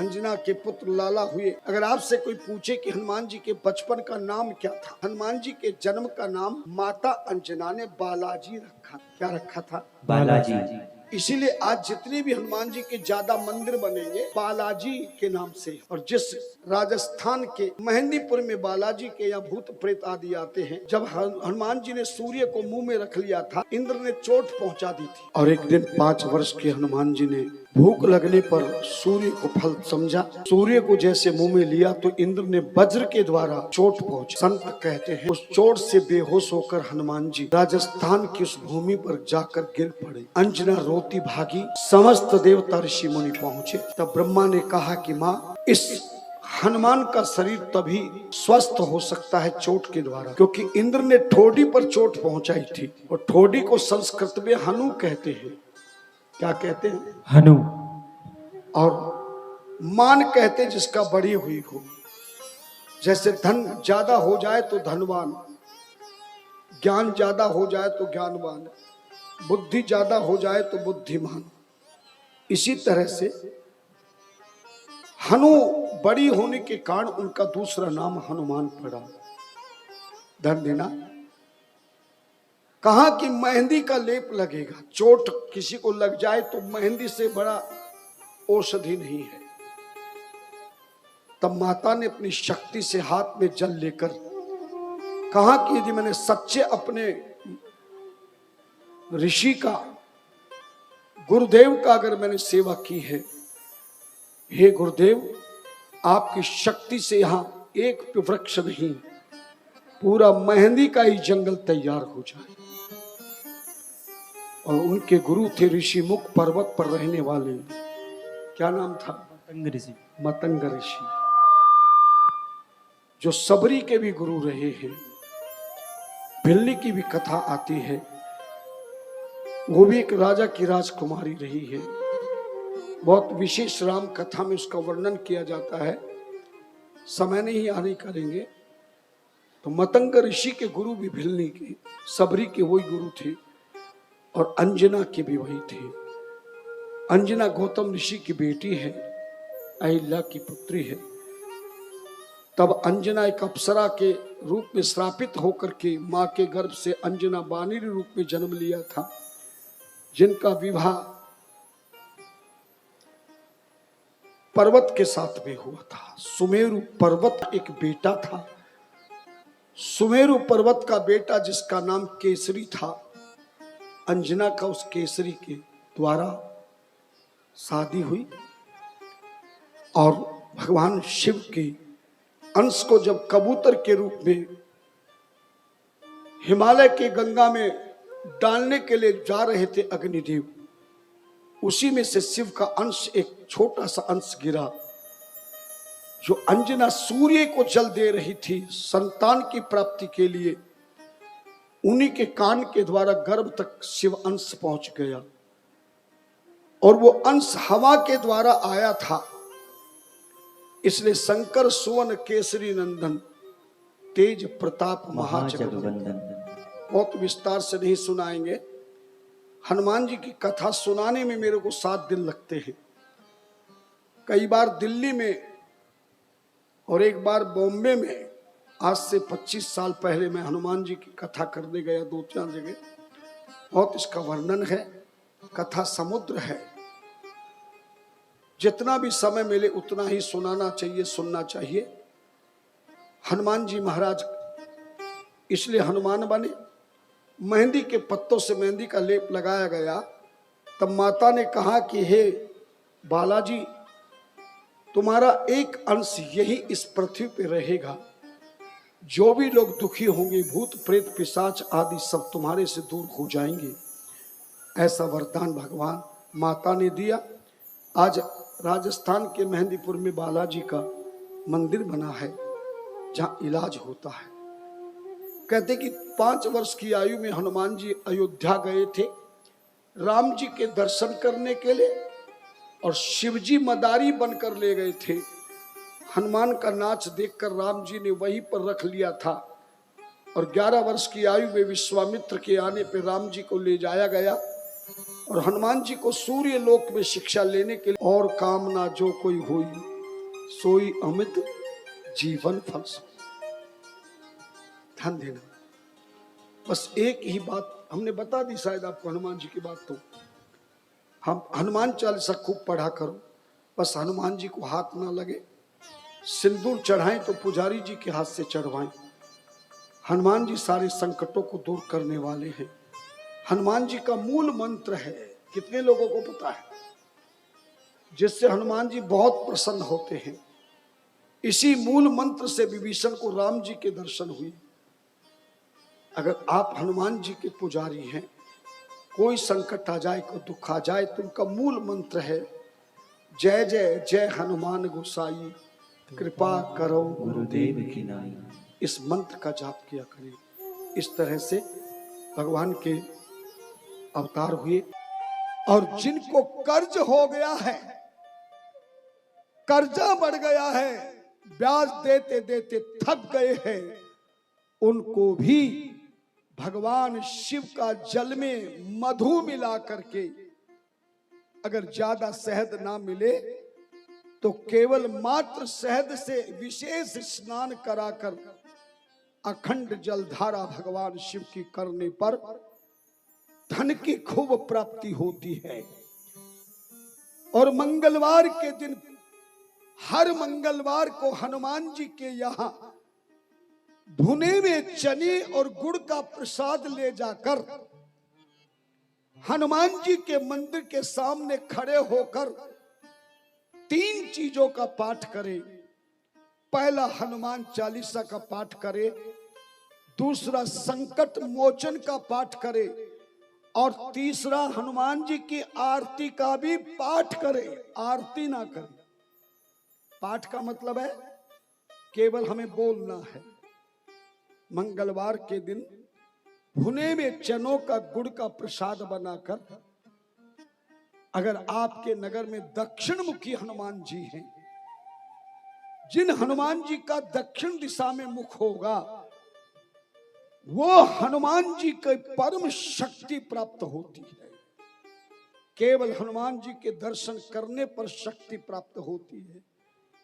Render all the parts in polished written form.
अंजना के पुत्र लाला हुए। अगर आपसे कोई पूछे कि हनुमान जी के बचपन का नाम क्या था, हनुमान जी के जन्म का नाम माता अंजना ने बालाजी रखा। क्या रखा था? बालाजी। इसीलिए आज जितने भी हनुमान जी के ज्यादा मंदिर बनेंगे बालाजी के नाम से। और जिस राजस्थान के मेहंदीपुर में बालाजी के यहाँ भूत प्रेत आदि आते हैं, जब हनुमान जी ने सूर्य को मुंह में रख लिया था, इंद्र ने चोट पहुंचा दी थी। और एक दिन 5 वर्ष के हनुमान जी ने भूख लगने पर सूर्य को फल समझा, सूर्य को जैसे मुंह में लिया तो इंद्र ने वज्र के द्वारा चोट पहुंची। संत कहते हैं उस चोट से बेहोश होकर हनुमान जी राजस्थान की उस भूमि पर जाकर गिर पड़े। अंजना रोती भागी, समस्त देवता ऋषि मुनि पहुंचे। तब ब्रह्मा ने कहा कि माँ, इस हनुमान का शरीर तभी स्वस्थ हो सकता है चोट के द्वारा, क्योंकि इंद्र ने ठोडी पर चोट पहुंचाई थी। और ठोडी को संस्कृत में हनु कहते हैं। क्या कहते हैं? हनु। और मान कहते हैं जिसका बड़ी हुई हो। जैसे धन ज्यादा हो जाए तो धनवान, ज्ञान ज्यादा हो जाए तो ज्ञानवान, बुद्धि ज्यादा हो जाए तो बुद्धिमान। इसी तरह से हनु बड़ी होने के कारण उनका दूसरा नाम हनुमान पड़ा। धन देना। कहा कि मेहंदी का लेप लगेगा, चोट किसी को लग जाए तो मेहंदी से बड़ा औषधि नहीं है। तब माता ने अपनी शक्ति से हाथ में जल लेकर कहा कि यदि मैंने सच्चे अपने ऋषि का, गुरुदेव का अगर मैंने सेवा की है, हे गुरुदेव, आपकी शक्ति से यहां एक वृक्ष नहीं, पूरा मेहंदी का ही जंगल तैयार हो जाए। और उनके गुरु थे ऋषि मुख पर्वत पर रहने वाले, क्या नाम था? मतंग ऋषि। मतंग ऋषि, जो सबरी के भी गुरु रहे हैं। भिल्ली की भी कथा आती है, वो भी एक राजा की राजकुमारी रही है। बहुत विशेष राम कथा में उसका वर्णन किया जाता है, समय नहीं आने करेंगे। तो मतंग ऋषि के गुरु भी भिल्ली के, सबरी के वही गुरु थे, और अंजना के भी वही थे। अंजना गौतम ऋषि की बेटी है, अहिल्या की पुत्री है। तब अंजना एक अप्सरा के रूप में श्रापित होकर के मां के गर्भ से अंजना बानरी रूप में जन्म लिया था, जिनका विवाह पर्वत के साथ में हुआ था। सुमेरु पर्वत एक बेटा था, सुमेरु पर्वत का बेटा जिसका नाम केसरी था। अंजना का उस केसरी के द्वारा शादी हुई, और भगवान शिव के अंश को जब कबूतर के रूप में हिमालय के गंगा में डालने के लिए जा रहे थे अग्निदेव, उसी में से शिव का अंश, एक छोटा सा अंश गिरा, जो अंजना सूर्य को जल दे रही थी संतान की प्राप्ति के लिए। उन्हीं के कान के द्वारा गर्भ तक शिव अंश पहुंच गया, और वो अंश हवा के द्वारा आया था। इसलिए शंकर सुवन केसरी नंदन, तेज प्रताप महाजगवंदन। बहुत विस्तार से नहीं सुनाएंगे। हनुमान जी की कथा सुनाने में मेरे को 7 दिन लगते हैं। कई बार दिल्ली में और एक बार बॉम्बे में, आज से 25 साल पहले मैं हनुमान जी की कथा करने गया 2-4 जगह। बहुत इसका वर्णन है, कथा समुद्र है। जितना भी समय मिले उतना ही सुनाना चाहिए, सुनना चाहिए। हनुमान जी महाराज इसलिए हनुमान बने, मेहंदी के पत्तों से मेहंदी का लेप लगाया गया। तब माता ने कहा कि हे बालाजी, तुम्हारा एक अंश यही इस पृथ्वी पे रहेगा। जो भी लोग दुखी होंगे, भूत प्रेत पिशाच आदि सब तुम्हारे से दूर हो जाएंगे। ऐसा वरदान भगवान माता ने दिया। आज राजस्थान के मेहंदीपुर में बालाजी का मंदिर बना है, जहां इलाज होता है। कहते कि 5 वर्ष की आयु में हनुमान जी अयोध्या गए थे राम जी के दर्शन करने के लिए, और शिवजी मदारी बनकर ले गए थे। हनुमान का नाच देखकर राम जी ने वहीं पर रख लिया था, और 11 वर्ष की आयु में विश्वामित्र के आने पर राम जी को ले जाया गया, और हनुमान जी को सूर्य लोक में शिक्षा लेने के लिए, और कामना जो कोई हुई सोई अमित जीवन फल सो। ध्यान देना, बस एक ही बात हमने बता दी शायद आपको हनुमान जी की बात। तो हम हनुमान चालीसा खूब पढ़ा करो, बस हनुमान जी को हाथ ना लगे। सिंदूर चढ़ाएं तो पुजारी जी के हाथ से चढ़वाएं। हनुमान जी सारे संकटों को दूर करने वाले हैं। हनुमान जी का मूल मंत्र है, कितने लोगों को पता है, जिससे हनुमान जी बहुत प्रसन्न होते हैं। इसी मूल मंत्र से विभीषण को राम जी के दर्शन हुए। अगर आप हनुमान जी के पुजारी हैं, कोई संकट आ जाए, कोई दुख आ जाए, तो उनका मूल मंत्र है जय जय जय हनुमान गोसाई, कृपा करो गुरुदेव की नाई। इस मंत्र का जाप किया करें। इस तरह से भगवान के अवतार हुए। और जिनको कर्ज हो गया है, कर्जा बढ़ गया है, ब्याज देते देते थक गए हैं, उनको भी भगवान शिव का जल में मधु मिला करके, अगर ज्यादा शहद ना मिले तो केवल मात्र शहद से विशेष स्नान कराकर अखंड जलधारा भगवान शिव की करने पर धन की खूब प्राप्ति होती है। और मंगलवार के दिन, हर मंगलवार को हनुमान जी के यहाँ भुने में चने और गुड़ का प्रसाद ले जाकर हनुमान जी के मंदिर के सामने खड़े होकर 3 चीजों का पाठ करे। पहला हनुमान चालीसा का पाठ करे, दूसरा संकट मोचन का पाठ करे, और तीसरा हनुमान जी की आरती का भी पाठ करे। आरती ना करे, पाठ का मतलब है केवल हमें बोलना है। मंगलवार के दिन भुने में चनों का गुड़ का प्रसाद बनाकर, अगर आपके नगर में दक्षिण मुखी हनुमान जी हैं, जिन हनुमान जी का दक्षिण दिशा में मुख होगा, वो हनुमान जी के परम शक्ति प्राप्त होती है। केवल हनुमान जी के दर्शन करने पर शक्ति प्राप्त होती है,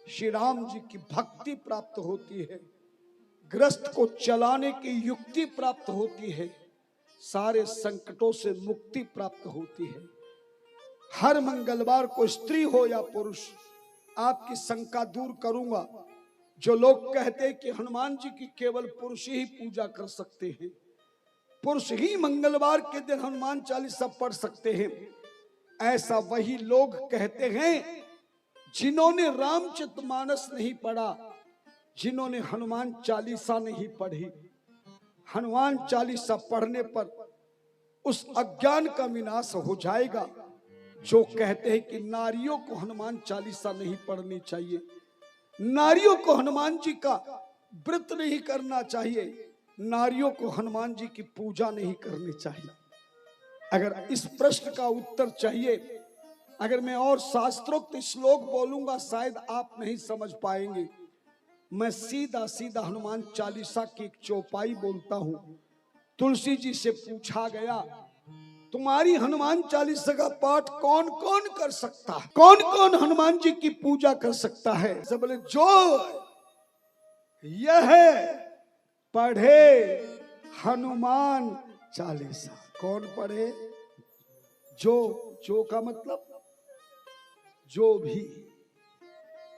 श्री राम जी की भक्ति प्राप्त होती है, ग्रस्त को चलाने की युक्ति प्राप्त होती है, सारे संकटों से मुक्ति प्राप्त होती है। हर मंगलवार को स्त्री हो या पुरुष, आपकी शंका दूर करूंगा। जो लोग कहते हैं कि हनुमान जी की केवल पुरुष ही पूजा कर सकते हैं, पुरुष ही मंगलवार के दिन हनुमान चालीसा पढ़ सकते हैं, ऐसा वही लोग कहते हैं जिन्होंने रामचरितमानस नहीं पढ़ा, जिन्होंने हनुमान चालीसा नहीं पढ़ी। हनुमान चालीसा पढ़ने पर उस अज्ञान का विनाश हो जाएगा। जो कहते हैं कि नारियों को हनुमान चालीसा नहीं पढ़नी चाहिए, नारियों को हनुमान जी का व्रत नहीं करना चाहिए, नारियों को हनुमान जी की पूजा नहीं करनी चाहिए। अगर इस प्रश्न का उत्तर चाहिए, अगर मैं और शास्त्रोक्त श्लोक बोलूंगा शायद आप नहीं समझ पाएंगे। मैं सीधा सीधा हनुमान चालीसा की एक चौपाई बोलता हूं। तुलसी जी से पूछा गया, तुम्हारी हनुमान चालीसा का पाठ कौन कौन कर सकता है, कौन कौन हनुमान जी की पूजा कर सकता है? सब बोले जो यह पढ़े हनुमान चालीसा। कौन पढ़े? जो का मतलब जो भी,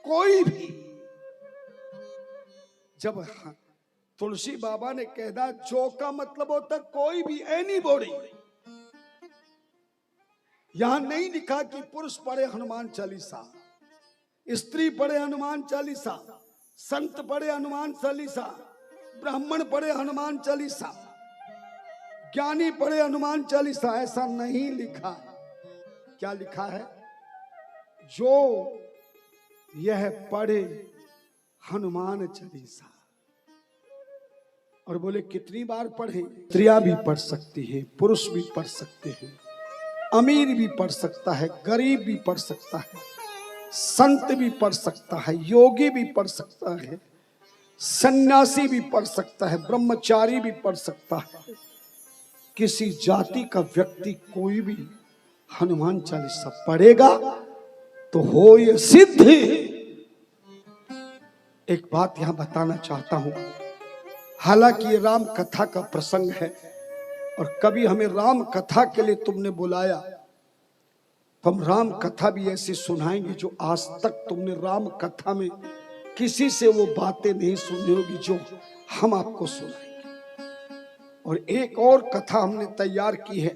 कोई भी। जब तुलसी बाबा ने कह दिया जो का मतलब होता कोई भी, एनी बॉडी। यहां नहीं लिखा कि पुरुष पढ़े हनुमान चालीसा, स्त्री पढ़े हनुमान चालीसा, संत पढ़े हनुमान चालीसा, ब्राह्मण पढ़े हनुमान चालीसा, ज्ञानी पढ़े हनुमान चालीसा। ऐसा नहीं लिखा। क्या लिखा है? जो यह पढ़े हनुमान चालीसा। और बोले कितनी बार पढ़े? स्त्रियां भी पढ़ सकती है, पुरुष भी पढ़ सकते हैं, अमीर भी पढ़ सकता है, गरीब भी पढ़ सकता है, संत भी पढ़ सकता है, योगी भी पढ़ सकता है, सन्यासी भी पढ़ सकता है, ब्रह्मचारी भी पढ़ सकता है। किसी जाति का व्यक्ति कोई भी हनुमान चालीसा पढ़ेगा तो हो ये सिद्ध। एक बात यहां बताना चाहता हूं, हालांकि ये राम कथा का प्रसंग है और कभी हमें राम कथा के लिए तुमने बुलाया तो हम राम कथा भी ऐसी सुनाएंगे जो आज तक तुमने राम कथा में किसी से वो बातें नहीं सुनी होगी जो हम आपको सुनाएंगे। और एक और कथा हमने तैयार की है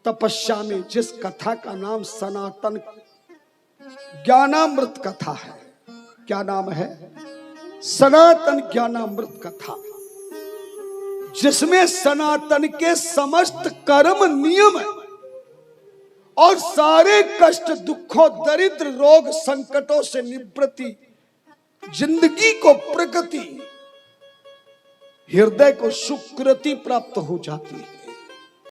तपस्या में, जिस कथा का नाम सनातन ज्ञानामृत कथा है। क्या नाम है? सनातन ज्ञानामृत कथा, जिसमें सनातन के समस्त कर्म नियम और सारे कष्ट दुखों दरिद्र रोग संकटों से निवृत्ति, जिंदगी को प्रगति, हृदय को सुकृति प्राप्त हो जाती है।